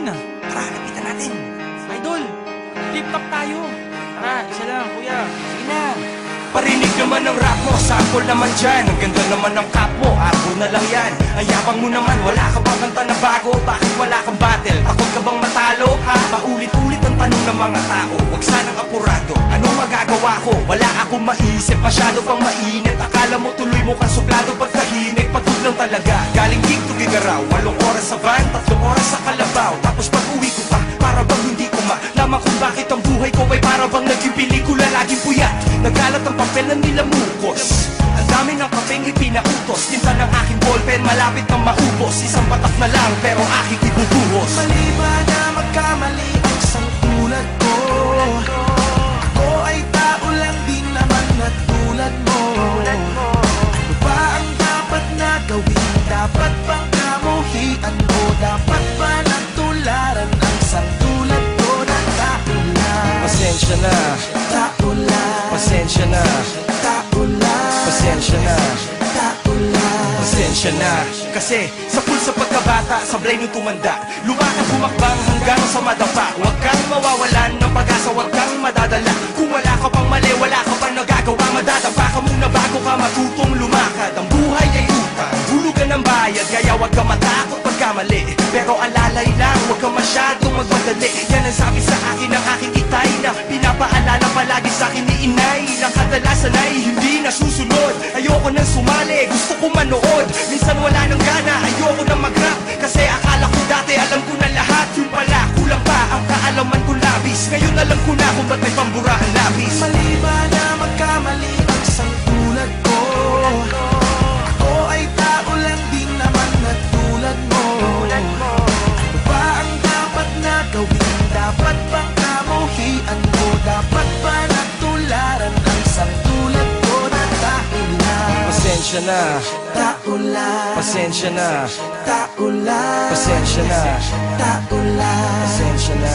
yun ah. Tara, lapitan natin. Idol, flip-top tayo. Tara, isa lang, kuya. Sige na. Parinig naman ng rap mo, sample naman dyan. Ang ganda naman ng cap mo, arbo na lang yan. Ang yabang mo naman, wala ka bang kanta na bago? Bakit wala kang battle? Takot ka bang matalo, ha? Paulit-ulit ang tanong ng mga tao. Huwag sanang apurado, ano magagawa ko? Wala akong maisip, masyado pang mainit. Akala mo tuloy mo kang suplado pagkahinig. Pagod lang talaga, galing gig to Gigaraw. 8 oras sa van, 3 oras sa Kalabaw. Tapos pag uwi ko pa, para bang hindi ko malaman kung bakit ang buhay ko ay para bang naging pelikula, laging puyat. Nagkalat ang papel na nilamukos. Ang dami ng kapeng ipinautos. Tinta ng aking ballpen, malapit nang maubos. Isang patak na lang, pero aking ibubuhos. Mali ba na magkamali ang sangkulat ko? Ako ay tao lang din naman na tulad mo. Ano ba ang dapat na gawin? Dapat bang kamuhian mo? Dapat ba natularan ang sangkulat ko na tao lang? Pasensya na, Tao lang, pasensya na, tao lang, pasensya na, tao lang. pasensya na. Kasi sa pulsa pagkabata, sablay nung tumanda, lumakad humakbang hanggang sa madapa. Huwag kang mawawalan ng pag-asa, huwag kang madadala. Kung wala ka pang mali, wala ka pang nagagawa, madadapa ka muna bago ka matutong lumakad. Ang buhay ay utang, hulugan ng bayad, kaya huwag ka matakot pagkamali. Pero alalay lang, huwag ka masyadong magmadali. Yan ang sabi sa akin ng aking itay, na pinapaalala palagi sa akin ni inay, na kadalasan ay hindi nasusunod. Ayoko nang sumali, gusto ko manood. Minsan wala nang gana, ayoko nang mag-rap, kasi akala ko dati alam ko na lahat. Yung pala, kulang pa ang kaalaman ko labis. Ngayon alam ko na kung ba't may pambura ang labis. Mali ba na magkamali ang sangkulat ko? Ako ay tao lang din naman na tulad mo. Ano ba ang dapat na gawin? Dapat bang kamuhian mo? Dapat ba natularan ang sangkulat ko na tao lang? Pasensya na, Tao lang, pasensya na, tao lang, pasensya na, tao lang. pasensya na.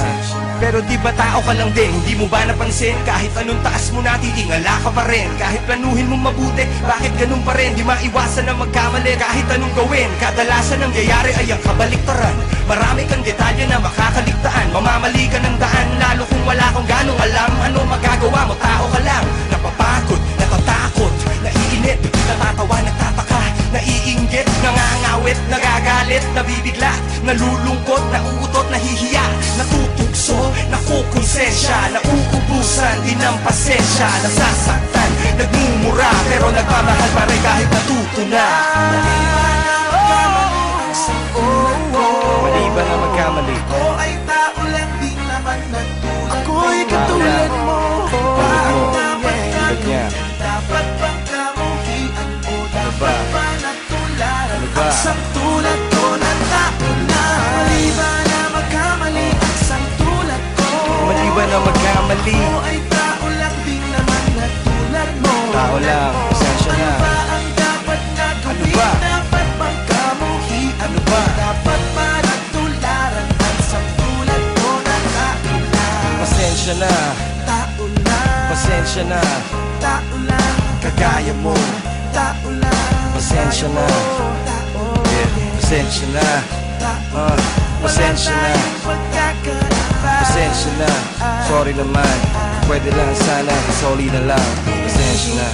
Pero di ba tao ka lang din? Hindi mo ba napansin? Kahit anong taas mo na, titingala ka pa rin. Kahit planuhin mo mabuti, bakit ganun pa rin? Di maiwasan na magkamali kahit anong gawin. Kadalasan ang nangyayari ay ang kabaliktaran. Marami kang detalye na makakaligtaan. Mamamali ka ng daan, lalo kung wala kang ganong alam. Ano magagawa mo? Tao ka lang. Napapagod, natatakot, naiinip, natatawa, nagtataka, naiinggit, nangangawit, nagagalit, nabibigla, nalulungkot, nauutot, nahihiya, natutugso, nakukonsensya, nauubusan din ng pasensya, nasasaktan, nagmumura, pero nagmamahal pa rin kahit natuto na. Mali ba na magkamali? Ako ay tao lang din naman na tulad mo. Ako'y katulad mo. Ba ang dapat gagawin? Dapat bang kamuhian mo? Dapat ba natularan ang sangtulad ko na tao lang? Mali ba na magkamali ang sangtulad ko? Mali ba na magkamali? Ako ay tao lang din naman na tulad mo. Tao lang, pasensya na. Ano ba ang dapat na gawin? Ano ba? Dapat bang kamuhian Ano ba? Dapat ba natularan ang sangtulad ko na tao lang? Pasensya na, Tao lang, pasensya na, tao lang, kagaya mo. tao lang, Pasensya na. tao, Pasensya na, tao. pasensya na, Wala tayong pagkakaiba. pasensya na. Sorry naman, pwede lang sana, sorry na lang. Pasensya na.